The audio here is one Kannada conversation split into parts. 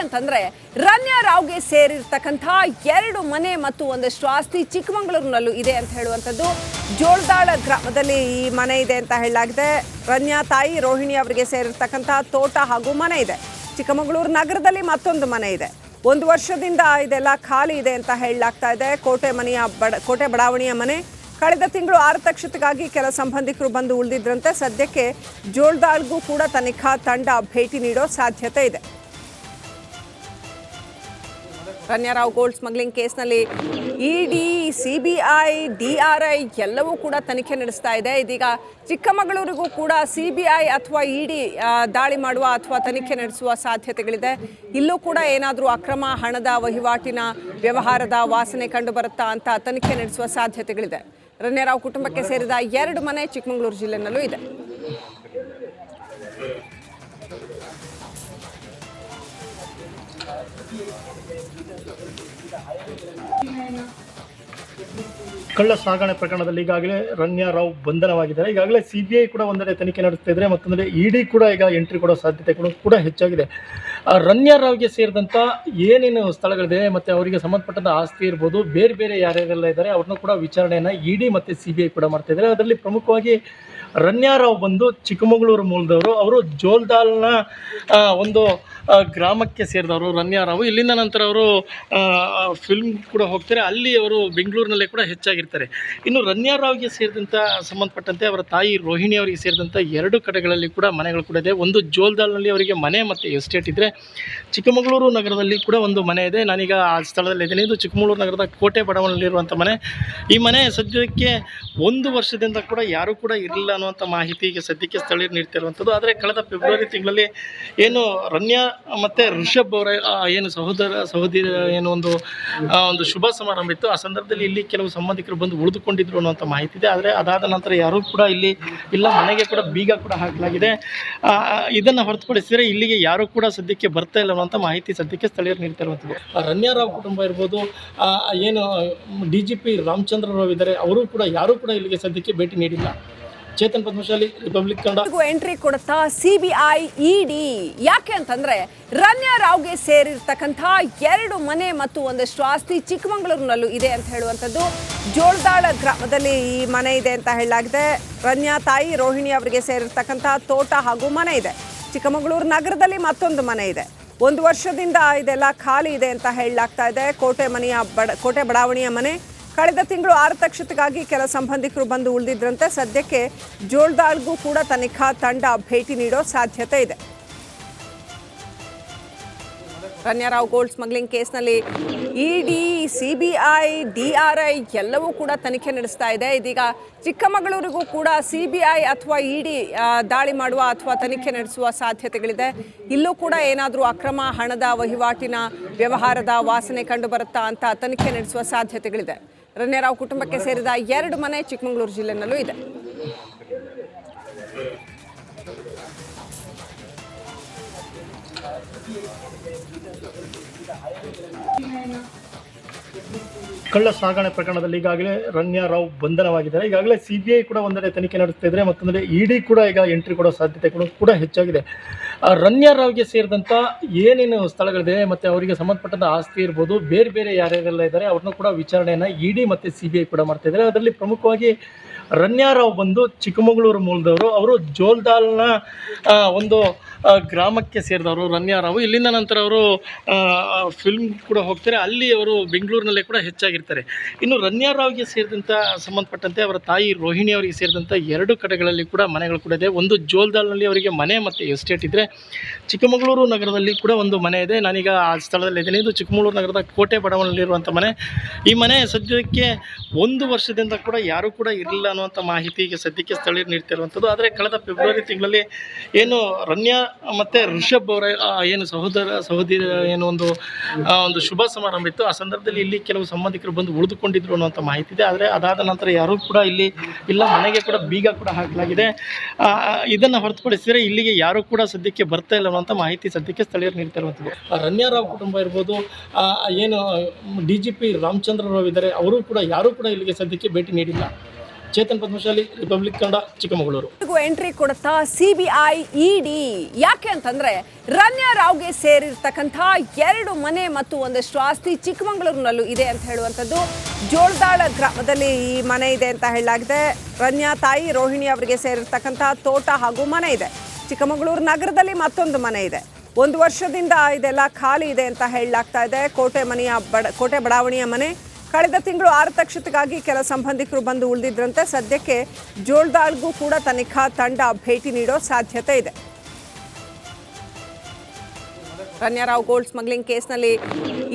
ಅಂತಂದ್ರೆ ರನ್ಯಾ ರಾವ್ಗೆ ಸೇರಿರ್ತಕ್ಕಂಥ 2 ಮನೆ ಮತ್ತು ಒಂದಷ್ಟು ಆಸ್ತಿ ಚಿಕ್ಕಮಗಳೂರಿನಲ್ಲೂ ಇದೆ ಅಂತ ಹೇಳುವಂಥದ್ದು. ಜೋಳದಾಳ ಗ್ರಾಮದಲ್ಲಿ ಈ ಮನೆ ಇದೆ ಅಂತ ಹೇಳಲಾಗಿದೆ. ರನ್ಯಾ ತಾಯಿ ರೋಹಿಣಿ ಅವರಿಗೆ ಸೇರಿರ್ತಕ್ಕಂಥ ತೋಟ ಹಾಗೂ ಮನೆ ಇದೆ. ಚಿಕ್ಕಮಗಳೂರು ನಗರದಲ್ಲಿ ಮತ್ತೊಂದು ಮನೆ ಇದೆ. 1 ವರ್ಷದಿಂದ ಇದೆಲ್ಲ ಖಾಲಿ ಇದೆ ಅಂತ ಹೇಳಲಾಗ್ತಾ ಇದೆ. ಕೋಟೆ ಬಡಾವಣೆಯ ಮನೆ ಕಳೆದ ತಿಂಗಳು ಆರತಕ್ಷತೆಗಾಗಿ ಕೆಲ ಸಂಬಂಧಿಕರು ಬಂದು ಉಳಿದಿದ್ರಂತೆ. ಸದ್ಯಕ್ಕೆ ಜೋಳದಾಳ್ಗೂ ಕೂಡ ತನಿಖಾ ತಂಡ ಭೇಟಿ ನೀಡೋ ಸಾಧ್ಯತೆ ಇದೆ. ರನ್ಯಾ ರಾವ್ ಗೋಲ್ಡ್ ಸ್ಮಗ್ಲಿಂಗ್ ಕೇಸ್ನಲ್ಲಿ ಇಡಿ, ಸಿಬಿಐ, DRI ಎಲ್ಲವೂ ಕೂಡ ತನಿಖೆ ನಡೆಸ್ತಾ ಇದೆ. ಇದೀಗ ಚಿಕ್ಕಮಗಳೂರಿಗೂ ಕೂಡ ಸಿಬಿಐ ಅಥವಾ ಇಡಿ ದಾಳಿ ಮಾಡುವ ಅಥವಾ ತನಿಖೆ ನಡೆಸುವ ಸಾಧ್ಯತೆಗಳಿದೆ. ಇಲ್ಲೂ ಕೂಡ ಏನಾದರೂ ಅಕ್ರಮ ಹಣದ ವಹಿವಾಟಿನ ವ್ಯವಹಾರದ ವಾಸನೆ ಕಂಡು ಬರುತ್ತಾ ಅಂತ ತನಿಖೆ ನಡೆಸುವ ಸಾಧ್ಯತೆಗಳಿದೆ. ರನ್ಯಾ ರಾವ್ ಕುಟುಂಬಕ್ಕೆ ಸೇರಿದ 2 ಮನೆ ಚಿಕ್ಕಮಗಳೂರು ಜಿಲ್ಲೆನಲ್ಲೂ ಇದೆ. ಕಳ್ಳ ಸಾಗಣೆ ಪ್ರಕರಣದಲ್ಲಿ ಈಗಾಗಲೇ ರನ್ಯಾ ರಾವ್ ಬಂಧನವಾಗಿದ್ದಾರೆ. ಈಗಾಗಲೇ ಸಿಬಿಐ ಕೂಡ ಒಂದೆಡೆ ತನಿಖೆ ನಡೆಸ್ತಾ ಇದ್ದಾರೆ, ಮತ್ತೊಂದೆಡೆ ಇಡಿ ಕೂಡ ಈಗ ಎಂಟ್ರಿ ಕೊಡೋ ಸಾಧ್ಯತೆಗಳು ಕೂಡ ಹೆಚ್ಚಾಗಿದೆ. ರನ್ಯಾ ರಾವ್ಗೆ ಸೇರಿದಂಥ ಏನೇನು ಸ್ಥಳಗಳಿದೆ ಮತ್ತು ಅವರಿಗೆ ಸಂಬಂಧಪಟ್ಟಂಥ ಆಸ್ತಿ ಇರ್ಬೋದು, ಬೇರೆ ಬೇರೆ ಯಾರ್ಯಾರೆಲ್ಲ ಇದ್ದಾರೆ ಅವ್ರನ್ನೂ ಕೂಡ ವಿಚಾರಣೆಯನ್ನು ಇಡಿ ಮತ್ತು ಸಿಬಿಐ ಕೂಡ ಮಾಡ್ತಾ ಇದ್ದಾರೆ. ಅದರಲ್ಲಿ ಪ್ರಮುಖವಾಗಿ ರನ್ಯಾ ರಾವ್ ಬಂದು ಚಿಕ್ಕಮಗಳೂರು ಮೂಲದವರು. ಅವರು ಜೋಲ್ದಾಲ್ನ ಒಂದು ಗ್ರಾಮಕ್ಕೆ ಸೇರಿದವರು ರನ್ಯಾ ರಾವ್. ಇಲ್ಲಿಂದ ನಂತರ ಅವರು ಫಿಲ್ಮ್ ಕೂಡ ಹೋಗ್ತಾರೆ. ಅಲ್ಲಿ ಅವರು ಬೆಂಗಳೂರಿನಲ್ಲೇ ಕೂಡ ಹೆಚ್ಚಾಗಿರ್ತಾರೆ. ಇನ್ನು ರನ್ಯಾ ರಾವ್ಗೆ ಸೇರಿದಂಥ ಸಂಬಂಧಪಟ್ಟಂತೆ ಅವರ ತಾಯಿ ರೋಹಿಣಿ ಅವರಿಗೆ ಸೇರಿದಂಥ 2 ಕಡೆಗಳಲ್ಲಿ ಕೂಡ ಮನೆಗಳು ಕೂಡ ಇದೆ. ಒಂದು ಜೋಲ್ದಾಲ್ನಲ್ಲಿ ಅವರಿಗೆ ಮನೆ ಮತ್ತು ಎಸ್ಟೇಟ್ ಇದ್ದರೆ, ಚಿಕ್ಕಮಗಳೂರು ನಗರದಲ್ಲಿ ಕೂಡ ಒಂದು ಮನೆ ಇದೆ. ನಾನೀಗ ಆ ಸ್ಥಳದಲ್ಲಿ ಇದ್ದೀನಿ. ಇದು ಚಿಕ್ಕಮಗಳೂರು ನಗರದ ಕೋಟೆ ಬಡಾವಣೆಯಲ್ಲಿರುವಂಥ ಮನೆ. ಈ ಮನೆ ಸದ್ಯಕ್ಕೆ 1 ವರ್ಷದಿಂದ ಕೂಡ ಯಾರೂ ಕೂಡ ಇರಲಿಲ್ಲ ಅನ್ನುವಂಥ ಮಾಹಿತಿ ಈಗ ಸದ್ಯಕ್ಕೆ ಸ್ಥಳೀಯರು ನೀಡ್ತಾ ಇರುವಂಥದ್ದು. ಆದರೆ ಕಳೆದ ಫೆಬ್ರವರಿ ತಿಂಗಳಲ್ಲಿ ಏನು ರನ್ಯಾ ಮತ್ತು ರಿಷಬ್ ಅವರ ಏನು ಸಹೋದರಿ ಏನು ಒಂದು ಶುಭ ಸಮಾರಂಭ ಇತ್ತು. ಆ ಸಂದರ್ಭದಲ್ಲಿ ಇಲ್ಲಿ ಕೆಲವು ಸಂಬಂಧಿಕರು ಬಂದು ಉಳಿದುಕೊಂಡಿದ್ರು ಅನ್ನುವಂಥ ಮಾಹಿತಿ ಇದೆ. ಆದರೆ ಅದಾದ ನಂತರ ಯಾರೂ ಕೂಡ ಇಲ್ಲಿ ಇಲ್ಲ, ಮನೆಗೆ ಕೂಡ ಬೀಗ ಕೂಡ ಹಾಕಲಾಗಿದೆ. ಇದನ್ನು ಹೊರತುಪಡಿಸಿದರೆ ಇಲ್ಲಿಗೆ ಯಾರೂ ಕೂಡ ಸದ್ಯಕ್ಕೆ ಬರ್ತಾ ಇಲ್ಲ ಅನ್ನುವಂಥ ಮಾಹಿತಿ ಸದ್ಯಕ್ಕೆ ಸ್ಥಳೀಯರು ನೀಡ್ತಾ ಇರುವಂಥದ್ದು. ರನ್ಯಾ ರಾವ್ ಕುಟುಂಬ ಇರ್ಬೋದು, ಏನು DGP ರಾಮಚಂದ್ರ ರಾವ್ ಇದ್ದಾರೆ, ಅವರು ಕೂಡ ಯಾರೂ ಕೂಡ ಇಲ್ಲಿಗೆ ಸದ್ಯಕ್ಕೆ ಭೇಟಿ ನೀಡಿಲ್ಲ. ಚೇತನ್ ಪದ್ಮಶಾಲಿ, ರಿಪಬ್ಲಿಕ್ ಕನ್ನಡ. ಎಂಟ್ರಿ ಕೊಡುತ್ತಾ ಸಿಬಿಐ, ಇಡಿ. ಯಾಕೆ ಅಂತಂದ್ರೆ ರನ್ಯಾ ರಾವ್ಗೆ ಸೇರಿರ್ತಕ್ಕಂಥ 2 ಮನೆ ಮತ್ತು ಒಂದಷ್ಟು ಆಸ್ತಿ ಚಿಕ್ಕಮಗಳೂರಿನಲ್ಲೂ ಇದೆ ಅಂತ ಹೇಳುವಂಥದ್ದು. ಜೋಳದಾಳ ಗ್ರಾಮದಲ್ಲಿ ಈ ಮನೆ ಇದೆ ಅಂತ ಹೇಳಲಾಗಿದೆ. ರನ್ಯಾ ತಾಯಿ ರೋಹಿಣಿ ಅವರಿಗೆ ಸೇರಿರ್ತಕ್ಕಂಥ ತೋಟ ಹಾಗೂ ಮನೆ ಇದೆ. ಚಿಕ್ಕಮಗಳೂರು ನಗರದಲ್ಲಿ ಮತ್ತೊಂದು ಮನೆ ಇದೆ. 1 ವರ್ಷದಿಂದ ಇದೆಲ್ಲ ಖಾಲಿ ಇದೆ ಅಂತ ಹೇಳಲಾಗ್ತಾ ಇದೆ. ಕೋಟೆ ಬಡಾವಣೆಯ ಮನೆ ಕಳೆದ ತಿಂಗಳು ಆರತಕ್ಷತೆಗಾಗಿ ಕೆಲ ಸಂಬಂಧಿಕರು ಬಂದು ಉಳಿದಿದ್ರಂತೆ. ಸದ್ಯಕ್ಕೆ ಜೋಳದಾಳ್ಗೂ ಕೂಡ ತನಿಖಾ ತಂಡ ಭೇಟಿ ನೀಡೋ ಸಾಧ್ಯತೆ ಇದೆ. ರನ್ಯಾ ರಾವ್ ಗೋಲ್ಡ್ ಸ್ಮಗ್ಲಿಂಗ್ ಕೇಸ್ನಲ್ಲಿ ಇಡಿ, ಸಿಬಿಐ, DRI ಎಲ್ಲವೂ ಕೂಡ ತನಿಖೆ ನಡೆಸ್ತಾ ಇದೆ. ಇದೀಗ ಚಿಕ್ಕಮಗಳೂರಿಗೂ ಕೂಡ ಸಿಬಿಐ ಅಥವಾ ಇಡಿ ದಾಳಿ ಮಾಡುವ ಅಥವಾ ತನಿಖೆ ನಡೆಸುವ ಸಾಧ್ಯತೆಗಳಿದೆ. ಇಲ್ಲೂ ಕೂಡ ಏನಾದರೂ ಅಕ್ರಮ ಹಣದ ವಹಿವಾಟಿನ ವ್ಯವಹಾರದ ವಾಸನೆ ಕಂಡು ಬರುತ್ತಾ ಅಂತ ತನಿಖೆ ನಡೆಸುವ ಸಾಧ್ಯತೆಗಳಿದೆ. ರನ್ಯಾ ರಾವ್ ಕುಟುಂಬಕ್ಕೆ ಸೇರಿದ 2 ಮನೆ ಚಿಕ್ಕಮಗಳೂರು ಜಿಲ್ಲೆನಲ್ಲೂ ಇದೆ. ಕಳ್ಳ ಸಾಗಣೆ ಪ್ರಕರಣದಲ್ಲಿ ಈಗಾಗಲೇ ರನ್ಯಾ ರಾವ್ ಬಂಧನವಾಗಿದ್ದಾರೆ. ಈಗಾಗಲೇ ಸಿಬಿಐ ಕೂಡ ಒಂದೆಡೆ ತನಿಖೆ ನಡೆಸ್ತಾ ಇದ್ದಾರೆ, ಮತ್ತೊಂದೆಡೆ ಇಡಿ ಕೂಡ ಈಗ ಎಂಟ್ರಿ ಕೊಡೋ ಸಾಧ್ಯತೆಗಳು ಕೂಡ ಹೆಚ್ಚಾಗಿದೆ. ರನ್ಯಾ ರಾವ್ಗೆ ಸೇರಿದಂಥ ಏನೇನು ಸ್ಥಳಗಳಿದೆ ಮತ್ತು ಅವರಿಗೆ ಸಂಬಂಧಪಟ್ಟಂಥ ಆಸ್ತಿ ಇರ್ಬೋದು, ಬೇರೆ ಬೇರೆ ಯಾರ್ಯಾರೆಲ್ಲ ಇದ್ದಾರೆ ಅವ್ರನ್ನೂ ಕೂಡ ವಿಚಾರಣೆಯನ್ನು ಇಡಿ ಮತ್ತು ಸಿಬಿಐ ಕೂಡ ಮಾಡ್ತಾ ಇದ್ದಾರೆ. ಅದರಲ್ಲಿ ಪ್ರಮುಖವಾಗಿ ರನ್ಯಾ ರಾವ್ ಬಂದು ಚಿಕ್ಕಮಗಳೂರು ಮೂಲದವರು. ಅವರು ಜೋಲ್ದಾಲ್ನ ಒಂದು ಗ್ರಾಮಕ್ಕೆ ಸೇರಿದವರು ರನ್ಯಾ ರಾವ್. ಇಲ್ಲಿಂದ ನಂತರ ಅವರು ಫಿಲ್ಮ್ ಕೂಡ ಹೋಗ್ತಾರೆ. ಅಲ್ಲಿ ಅವರು ಬೆಂಗಳೂರಿನಲ್ಲೇ ಕೂಡ ಹೆಚ್ಚಾಗಿರ್ತಾರೆ. ಇನ್ನು ರನ್ಯಾ ರಾವ್ಗೆ ಸೇರಿದಂಥ ಸಂಬಂಧಪಟ್ಟಂತೆ ಅವರ ತಾಯಿ ರೋಹಿಣಿ ಅವರಿಗೆ ಸೇರಿದಂಥ 2 ಕಡೆಗಳಲ್ಲಿ ಕೂಡ ಮನೆಗಳು ಕೂಡ ಇದೆ. ಒಂದು ಜೋಲ್ದಾಲ್ನಲ್ಲಿ ಅವರಿಗೆ ಮನೆ ಮತ್ತು ಎಸ್ಟೇಟ್ ಇದ್ದರೆ, ಚಿಕ್ಕಮಗಳೂರು ನಗರದಲ್ಲಿ ಕೂಡ ಒಂದು ಮನೆ ಇದೆ. ನಾನೀಗ ಆ ಸ್ಥಳದಲ್ಲಿ ಇದ್ದೀನಿ. ಇದು ಚಿಕ್ಕಮಗಳೂರು ನಗರದ ಕೋಟೆ ಬಡಾವಣೆಯಲ್ಲಿರುವಂಥ ಮನೆ. ಈ ಮನೆ ಸದ್ಯಕ್ಕೆ 1 ವರ್ಷದಿಂದ ಕೂಡ ಯಾರೂ ಕೂಡ ಇರಲಿಲ್ಲ ಅನ್ನುವಂಥ ಮಾಹಿತಿ ಈಗ ಸದ್ಯಕ್ಕೆ ಸ್ಥಳೀಯರು ನೀಡ್ತಾ ಇರುವಂಥದ್ದು. ಆದರೆ ಕಳೆದ ಫೆಬ್ರವರಿ ತಿಂಗಳಲ್ಲಿ ಏನು ರನ್ಯಾ ಮತ್ತು ರಿಷಬ್ ಅವರ ಏನು ಸಹೋದರಿ ಏನು ಒಂದು ಶುಭ ಸಮಾರಂಭ ಇತ್ತು. ಆ ಸಂದರ್ಭದಲ್ಲಿ ಇಲ್ಲಿ ಕೆಲವು ಸಂಬಂಧಿಕರು ಬಂದು ಉಳಿದುಕೊಂಡಿದ್ರು ಅನ್ನುವಂಥ ಮಾಹಿತಿ ಇದೆ. ಆದರೆ ಅದಾದ ನಂತರ ಯಾರೂ ಕೂಡ ಇಲ್ಲಿ ಇಲ್ಲ, ಮನೆಗೆ ಕೂಡ ಬೀಗ ಕೂಡ ಹಾಕಲಾಗಿದೆ. ಇದನ್ನು ಹೊರತುಪಡಿಸಿದರೆ ಇಲ್ಲಿಗೆ ಯಾರೂ ಕೂಡ ಸದ್ಯಕ್ಕೆ ಬರ್ತಾ ಇಲ್ಲ ಅನ್ನುವಂಥ ಮಾಹಿತಿ ಸದ್ಯಕ್ಕೆ ಸ್ಥಳೀಯರು ನೀಡ್ತಾ ಇರುವಂಥದ್ದು. ರನ್ಯಾ ರಾವ್ ಕುಟುಂಬ ಇರ್ಬೋದು, ಏನು DGP ರಾಮಚಂದ್ರ ರಾವ್ ಇದ್ದಾರೆ, ಅವರು ಕೂಡ ಯಾರೂ ಕೂಡ ಇಲ್ಲಿಗೆ ಸದ್ಯಕ್ಕೆ ಭೇಟಿ ನೀಡಿಲ್ಲ. ಚೇತನ್ ಪದ್ಮಶಾಲಿ, ರಿಪಬ್ಲಿಕ್ ಕನ್ನಡ, ಚಿಕ್ಕಮಗಳೂರು. ಎಂಟ್ರಿ ಕೊಡುತ್ತಾ ಸಿಬಿಐ ಇಡಿ. ಯಾಕೆ ಅಂತಂದ್ರೆ ರನ್ಯಾ ರಾವ್ಗೆ ಸೇರಿರ್ತಕ್ಕಂಥ 2 ಮನೆ ಮತ್ತು ಒಂದಷ್ಟು ಆಸ್ತಿ ಚಿಕ್ಕಮಗಳೂರಿನಲ್ಲೂ ಇದೆ ಅಂತ ಹೇಳುವಂಥದ್ದು. ಜೋಳದಾಳ ಗ್ರಾಮದಲ್ಲಿ ಈ ಮನೆ ಇದೆ ಅಂತ ಹೇಳಲಾಗಿದೆ. ರನ್ಯಾ ತಾಯಿ ರೋಹಿಣಿ ಅವರಿಗೆ ಸೇರಿರ್ತಕ್ಕಂಥ ತೋಟ ಹಾಗೂ ಮನೆ ಇದೆ. ಚಿಕ್ಕಮಗಳೂರು ನಗರದಲ್ಲಿ ಮತ್ತೊಂದು ಮನೆ ಇದೆ. 1 ವರ್ಷದಿಂದ ಇದೆಲ್ಲ ಖಾಲಿ ಇದೆ ಅಂತ ಹೇಳಲಾಗ್ತಾ ಇದೆ. ಕೋಟೆ ಬಡಾವಣೆಯ ಮನೆ. ಕಳೆದ ತಿಂಗಳು ಆರತಕ್ಷತೆಗಾಗಿ ಕೆಲ ಸಂಬಂಧಿಕರು ಬಂದು ಉಳಿದಿದ್ರಂತೆ. ಸದ್ಯಕ್ಕೆ ಜೋಳದಾಳ್ಗೂ ಕೂಡ ತನಿಖಾ ತಂಡ ಭೇಟಿ ನೀಡೋ ಸಾಧ್ಯತೆ ಇದೆ. ರನ್ಯಾ ರಾವ್ ಗೋಲ್ಡ್ ಸ್ಮಗ್ಲಿಂಗ್ ಕೇಸ್ನಲ್ಲಿ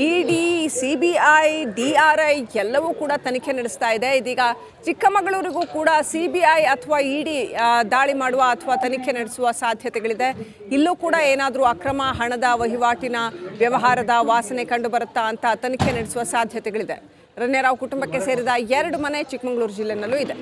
ಇಡಿ, ಸಿಬಿಐ, DRI ಎಲ್ಲವೂ ಕೂಡ ತನಿಖೆ ನಡೆಸ್ತಾ ಇದೆ. ಇದೀಗ ಚಿಕ್ಕಮಗಳೂರಿಗೂ ಕೂಡ ಸಿಬಿಐ ಅಥವಾ ಇಡಿ ದಾಳಿ ಮಾಡುವ ಅಥವಾ ತನಿಖೆ ನಡೆಸುವ ಸಾಧ್ಯತೆಗಳಿದೆ. ಇಲ್ಲೂ ಕೂಡ ಏನಾದರೂ ಅಕ್ರಮ ಹಣದ ವಹಿವಾಟಿನ ವ್ಯವಹಾರದ ವಾಸನೆ ಕಂಡು ಬರುತ್ತಾ ಅಂತ ತನಿಖೆ ನಡೆಸುವ ಸಾಧ್ಯತೆಗಳಿದೆ. ರನ್ಯಾ ರಾವ್ ಕುಟುಂಬಕ್ಕೆ ಸೇರಿದ 2 ಮನೆ ಚಿಕ್ಕಮಗಳೂರು ಜಿಲ್ಲೆನಲ್ಲೂ ಇದೆ.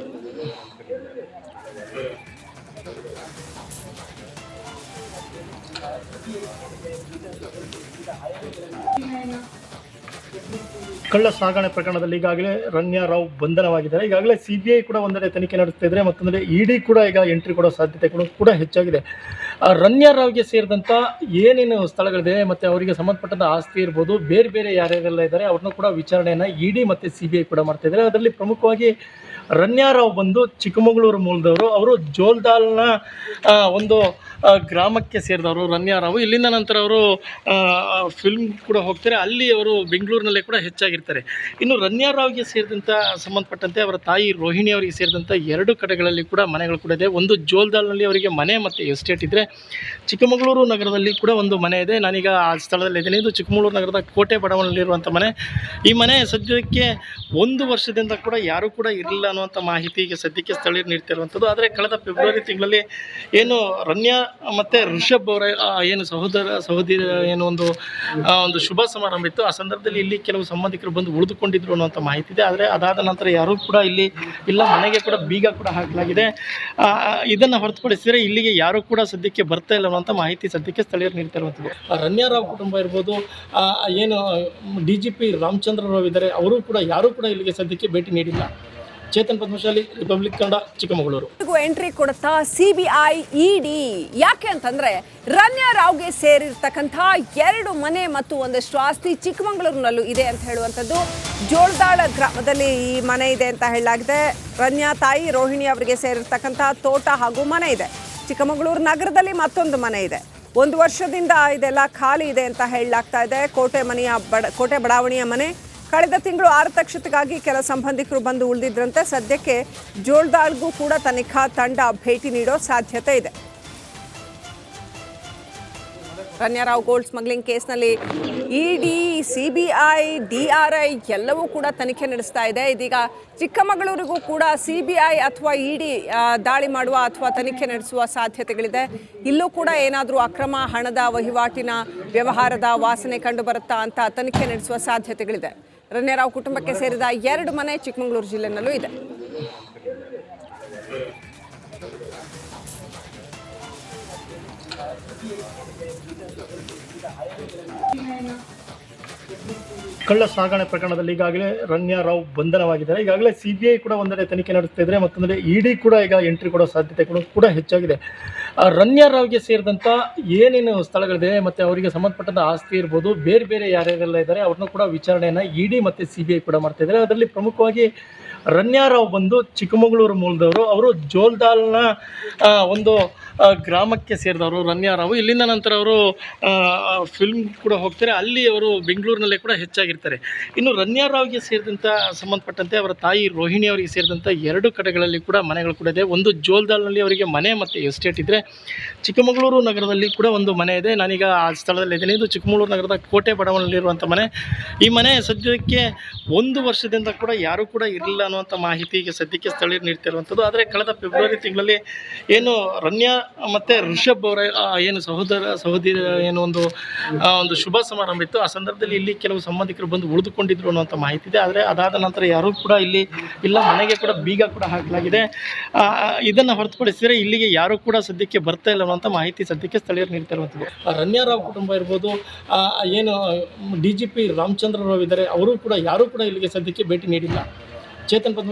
ಕಳ್ಳ ಸಾಗಣೆ ಪ್ರಕರಣದಲ್ಲಿ ಈಗಾಗಲೇ ರನ್ಯಾ ರಾವ್ ಬಂಧನವಾಗಿದ್ದಾರೆ. ಈಗಾಗಲೇ ಸಿಬಿಐ ಕೂಡ ಒಂದೆಡೆ ತನಿಖೆ ನಡೆಸ್ತಿದ್ರೆ, ಮತ್ತೊಂದೆಡೆ ಇಡಿ ಕೂಡ ಈಗ ಎಂಟ್ರಿ ಕೊಡೋ ಸಾಧ್ಯತೆಗಳು ಕೂಡ ಹೆಚ್ಚಾಗಿದೆ. ರನ್ಯಾ ರಾವ್ಗೆ ಸೇರಿದಂಥ ಏನೇನು ಸ್ಥಳಗಳಿದೆ ಮತ್ತು ಅವರಿಗೆ ಸಂಬಂಧಪಟ್ಟಂಥ ಆಸ್ತಿ ಇರ್ಬೋದು, ಬೇರೆ ಬೇರೆ ಯಾರ್ಯಾರೆಲ್ಲ ಇದ್ದಾರೆ ಅವ್ರನ್ನೂ ಕೂಡ ವಿಚಾರಣೆಯನ್ನು ಇಡಿ ಮತ್ತು ಸಿಬಿಐ ಕೂಡ ಮಾಡ್ತಾಯಿದ್ದಾರೆ. ಅದರಲ್ಲಿ ಪ್ರಮುಖವಾಗಿ ರನ್ಯಾ ರಾವ್ ಬಂದು ಚಿಕ್ಕಮಗಳೂರು ಮೂಲದವರು. ಅವರು ಜೋಲ್ದಾಲ್ನ ಒಂದು ಗ್ರಾಮಕ್ಕೆ ಸೇರಿದವರು ರನ್ಯಾ ರಾವ್. ಇಲ್ಲಿಂದ ನಂತರ ಅವರು ಫಿಲ್ಮ್ ಕೂಡ ಹೋಗ್ತಾರೆ. ಅಲ್ಲಿ ಅವರು ಬೆಂಗಳೂರಿನಲ್ಲೇ ಕೂಡ ಹೆಚ್ಚಾಗಿರ್ತಾರೆ. ಇನ್ನು ರನ್ಯಾ ರಾವ್ಗೆ ಸೇರಿದಂಥ ಸಂಬಂಧಪಟ್ಟಂತೆ ಅವರ ತಾಯಿ ರೋಹಿಣಿ ಅವರಿಗೆ ಸೇರಿದಂಥ 2 ಕಡೆಗಳಲ್ಲಿ ಕೂಡ ಮನೆಗಳು ಕೂಡ ಇದೆ. ಒಂದು ಜೋಲ್ದಾಲ್ನಲ್ಲಿ ಅವರಿಗೆ ಮನೆ ಮತ್ತು ಎಸ್ಟೇಟ್ ಇದ್ದರೆ, ಚಿಕ್ಕಮಗಳೂರು ನಗರದಲ್ಲಿ ಕೂಡ ಒಂದು ಮನೆ ಇದೆ. ನಾನೀಗ ಆ ಸ್ಥಳದಲ್ಲಿ ಇದ್ದೀನಿ. ಇದು ಚಿಕ್ಕಮಗಳೂರು ನಗರದ ಕೋಟೆ ಬಡಾವಣೆಯಲ್ಲಿರುವಂಥ ಮನೆ. ಈ ಮನೆ ಸದ್ಯಕ್ಕೆ 1 ವರ್ಷದಿಂದ ಕೂಡ ಯಾರೂ ಕೂಡ ಇರಲಿಲ್ಲ ಅನ್ನುವಂಥ ಮಾಹಿತಿ ಈಗ ಸದ್ಯಕ್ಕೆ ಸ್ಥಳೀಯರು ನೀಡ್ತಿರುವಂಥದ್ದು. ಆದರೆ ಕಳೆದ ಫೆಬ್ರವರಿ ತಿಂಗಳಲ್ಲಿ ಏನು ರನ್ಯಾ ಮತ್ತು ರಿಷಬ್ ಅವರ ಏನು ಸಹೋದರಿ ಏನು ಒಂದು ಶುಭ ಸಮಾರಂಭ ಇತ್ತು. ಆ ಸಂದರ್ಭದಲ್ಲಿ ಇಲ್ಲಿ ಕೆಲವು ಸಂಬಂಧಿಕರು ಬಂದು ಉಳಿದುಕೊಂಡಿದ್ರು ಅನ್ನುವಂಥ ಮಾಹಿತಿ ಇದೆ. ಆದರೆ ಅದಾದ ನಂತರ ಯಾರೂ ಕೂಡ ಇಲ್ಲಿ ಇಲ್ಲ, ಮನೆಗೆ ಕೂಡ ಬೀಗ ಕೂಡ ಹಾಕಲಾಗಿದೆ. ಇದನ್ನು ಹೊರತುಪಡಿಸಿದರೆ ಇಲ್ಲಿಗೆ ಯಾರೂ ಕೂಡ ಸದ್ಯಕ್ಕೆ ಬರ್ತಾ ಇಲ್ಲ ಅನ್ನುವಂಥ ಮಾಹಿತಿ ಸದ್ಯಕ್ಕೆ ಸ್ಥಳೀಯರು ನೀಡ್ತಿರುವಂಥದ್ದು. ರನ್ಯಾ ರಾವ್ ಕುಟುಂಬ ಇರ್ಬೋದು, ಏನು DGP ರಾಮಚಂದ್ರ ರಾವ್ ಇದ್ದಾರೆ, ಅವರು ಕೂಡ ಯಾರೂ ಕೂಡ ಇಲ್ಲಿಗೆ ಸದ್ಯಕ್ಕೆ ಭೇಟಿ ನೀಡಿಲ್ಲ. ಚೇತನ್ ಪದ್ಮಶಾಲಿ, ರಿಪಬ್ಲಿಕ್ ಕನ್ನಡ, ಚಿಕ್ಕಮಗಳೂರು. ಎಂಟ್ರಿ ಕೊಡುತ್ತಾ ಸಿಬಿಐ ಇಡಿ. ಯಾಕೆ ಅಂತಂದ್ರೆ ರನ್ಯಾ ರಾವ್ಗೆ ಸೇರಿರ್ತಕ್ಕಂಥ 2 ಮನೆ ಮತ್ತು ಒಂದಷ್ಟು ಆಸ್ತಿ ಚಿಕ್ಕಮಗಳೂರಿನಲ್ಲೂ ಇದೆ ಅಂತ ಹೇಳುವಂಥದ್ದು. ಜೋಳದಾಳ ಗ್ರಾಮದಲ್ಲಿ ಈ ಮನೆ ಇದೆ ಅಂತ ಹೇಳಲಾಗಿದೆ. ರನ್ಯಾ ತಾಯಿ ರೋಹಿಣಿ ಅವರಿಗೆ ಸೇರಿರ್ತಕ್ಕಂಥ ತೋಟ ಹಾಗೂ ಮನೆ ಇದೆ. ಚಿಕ್ಕಮಗಳೂರು ನಗರದಲ್ಲಿ ಮತ್ತೊಂದು ಮನೆ ಇದೆ. 1 ವರ್ಷದಿಂದ ಇದೆಲ್ಲ ಖಾಲಿ ಇದೆ ಅಂತ ಹೇಳಲಾಗ್ತಾ ಇದೆ. ಕೋಟೆ ಬಡಾವಣೆಯ ಮನೆ. ಕಳೆದ ತಿಂಗಳು ಆರತಕ್ಷತೆಗಾಗಿ ಕೆಲ ಸಂಬಂಧಿಕರು ಬಂದು ಉಳಿದಿದ್ರಂತೆ. ಸದ್ಯಕ್ಕೆ ಜೋಳದಾಳ್ಗೂ ಕೂಡ ತನಿಖಾ ತಂಡ ಭೇಟಿ ನೀಡೋ ಸಾಧ್ಯತೆ ಇದೆ. ರನ್ಯಾ ರಾವ್ ಗೋಲ್ಡ್ ಸ್ಮಗ್ಲಿಂಗ್ ಕೇಸ್ನಲ್ಲಿ ಇಡಿ, ಸಿಬಿಐ, DRI ಎಲ್ಲವೂ ಕೂಡ ತನಿಖೆ ನಡೆಸ್ತಾ ಇದೆ. ಇದೀಗ ಚಿಕ್ಕಮಗಳೂರಿಗೂ ಕೂಡ ಸಿಬಿಐ ಅಥವಾ ಇಡಿ ದಾಳಿ ಮಾಡುವ ಅಥವಾ ತನಿಖೆ ನಡೆಸುವ ಸಾಧ್ಯತೆಗಳಿದೆ. ಇಲ್ಲೂ ಕೂಡ ಏನಾದರೂ ಅಕ್ರಮ ಹಣದ ವಹಿವಾಟಿನ ವ್ಯವಹಾರದ ವಾಸನೆ ಕಂಡು ಬರುತ್ತಾ ಅಂತ ತನಿಖೆ ನಡೆಸುವ ಸಾಧ್ಯತೆಗಳಿದೆ. ರನ್ಯಾ ರಾವ್ ಕುಟುಂಬಕ್ಕೆ ಸೇರಿದ 2 ಮನೆ ಚಿಕ್ಕಮಗಳೂರು ಜಿಲ್ಲೆನಲ್ಲೂ ಇದೆ. ಕಳ್ಳ ಸಾಗಣೆ ಪ್ರಕರಣದಲ್ಲಿ ಈಗಾಗಲೇ ರನ್ಯಾ ರಾವ್ ಬಂಧನವಾಗಿದ್ದಾರೆ. ಈಗಾಗಲೇ ಸಿಬಿಐ ಕೂಡ ಒಂದೆಡೆ ತನಿಖೆ ನಡೆಸ್ತಿದ್ರೆ, ಮತ್ತೊಂದೆಡೆ ಇಡಿ ಕೂಡ ಈಗ ಎಂಟ್ರಿ ಕೊಡೋ ಸಾಧ್ಯತೆಗಳು ಕೂಡ ಹೆಚ್ಚಾಗಿದೆ. ರನ್ಯಾ ರಾವ್ಗೆ ಸೇರಿದಂಥ ಏನೇನು ಸ್ಥಳಗಳಿದೆ ಮತ್ತು ಅವರಿಗೆ ಸಂಬಂಧಪಟ್ಟಂಥ ಆಸ್ತಿ ಇರ್ಬೋದು, ಬೇರೆ ಬೇರೆ ಯಾರ್ಯಾರೆಲ್ಲ ಇದ್ದಾರೆ ಅವ್ರನ್ನೂ ಕೂಡ ವಿಚಾರಣೆಯನ್ನು ಇಡಿ ಮತ್ತು ಸಿಬಿಐ ಕೂಡ ಮಾಡ್ತಾಯಿದ್ದಾರೆ. ಅದರಲ್ಲಿ ಪ್ರಮುಖವಾಗಿ ರನ್ಯಾ ರಾವ್ ಬಂದು ಚಿಕ್ಕಮಗಳೂರು ಮೂಲದವರು. ಅವರು ಜೋಲ್ದಾಲ್ನ ಒಂದು ಗ್ರಾಮಕ್ಕೆ ಸೇರಿದವರು ರನ್ಯಾ ರಾವ್. ಇಲ್ಲಿಂದ ನಂತರ ಅವರು ಫಿಲ್ಮ್ ಕೂಡ ಹೋಗ್ತಾರೆ. ಅಲ್ಲಿ ಅವರು ಬೆಂಗಳೂರಿನಲ್ಲೇ ಕೂಡ ಹೆಚ್ಚಾಗಿರ್ತಾರೆ. ಇನ್ನು ರನ್ಯಾ ರಾವ್ಗೆ ಸೇರಿದಂಥ ಸಂಬಂಧಪಟ್ಟಂತೆ ಅವರ ತಾಯಿ ರೋಹಿಣಿ ಅವರಿಗೆ ಸೇರಿದಂಥ 2 ಕಡೆಗಳಲ್ಲಿ ಕೂಡ ಮನೆಗಳು ಕೂಡ ಇದೆ. ಒಂದು ಜೋಲ್ದಾಲ್ನಲ್ಲಿ ಅವರಿಗೆ ಮನೆ ಮತ್ತು ಎಸ್ಟೇಟ್ ಇದ್ದರೆ, ಚಿಕ್ಕಮಗಳೂರು ನಗರದಲ್ಲಿ ಕೂಡ ಒಂದು ಮನೆ ಇದೆ. ನಾನೀಗ ಆ ಸ್ಥಳದಲ್ಲಿ ಇದ್ದೀನಿ. ಇದು ಚಿಕ್ಕಮಗಳೂರು ನಗರದ ಕೋಟೆ ಬಡಾವಣೆಯಲ್ಲಿರುವಂಥ ಮನೆ. ಈ ಮನೆ ಸದ್ಯಕ್ಕೆ 1 ವರ್ಷದಿಂದ ಕೂಡ ಯಾರೂ ಕೂಡ ಇರಲಿಲ್ಲ ಅನ್ನುವಂಥ ಮಾಹಿತಿ ಈಗ ಸದ್ಯಕ್ಕೆ ಸ್ಥಳೀಯರು ನೀಡ್ತಿರುವಂಥದ್ದು. ಆದರೆ ಕಳೆದ ಫೆಬ್ರವರಿ ತಿಂಗಳಲ್ಲಿ ಏನು ರನ್ಯಾ ಮತ್ತು ರಿಷಬ್ ಅವರ ಏನು ಸಹೋದರಿ ಏನು ಒಂದು ಶುಭ ಸಮಾರಂಭ ಇತ್ತು. ಆ ಸಂದರ್ಭದಲ್ಲಿ ಇಲ್ಲಿ ಕೆಲವು ಸಂಬಂಧಿಕರು ಬಂದು ಉಳಿದುಕೊಂಡಿದ್ರು ಅನ್ನುವಂಥ ಮಾಹಿತಿ ಇದೆ. ಆದರೆ ಅದಾದ ನಂತರ ಯಾರೂ ಕೂಡ ಇಲ್ಲಿ ಇಲ್ಲ, ಮನೆಗೆ ಕೂಡ ಬೀಗ ಕೂಡ ಹಾಕಲಾಗಿದೆ. ಇದನ್ನು ಹೊರತುಪಡಿಸಿದರೆ ಇಲ್ಲಿಗೆ ಯಾರೂ ಕೂಡ ಸದ್ಯಕ್ಕೆ ಬರ್ತಾ ಇಲ್ಲ ಅನ್ನುವಂಥ ಮಾಹಿತಿ ಸದ್ಯಕ್ಕೆ ಸ್ಥಳೀಯರು ನೀಡ್ತಿರುವಂಥದ್ದು. ರನ್ಯಾ ರಾವ್ ಕುಟುಂಬ ಇರ್ಬೋದು, ಏನು DGP ರಾಮಚಂದ್ರ ರಾವ್ ಇದ್ದಾರೆ, ಅವರು ಕೂಡ ಯಾರೂ ಕೂಡ ಇಲ್ಲಿಗೆ ಸದ್ಯಕ್ಕೆ ಭೇಟಿ ನೀಡಿಲ್ಲ. ಚೇತನ್ ಪದ್ಮಶಾಲಿ.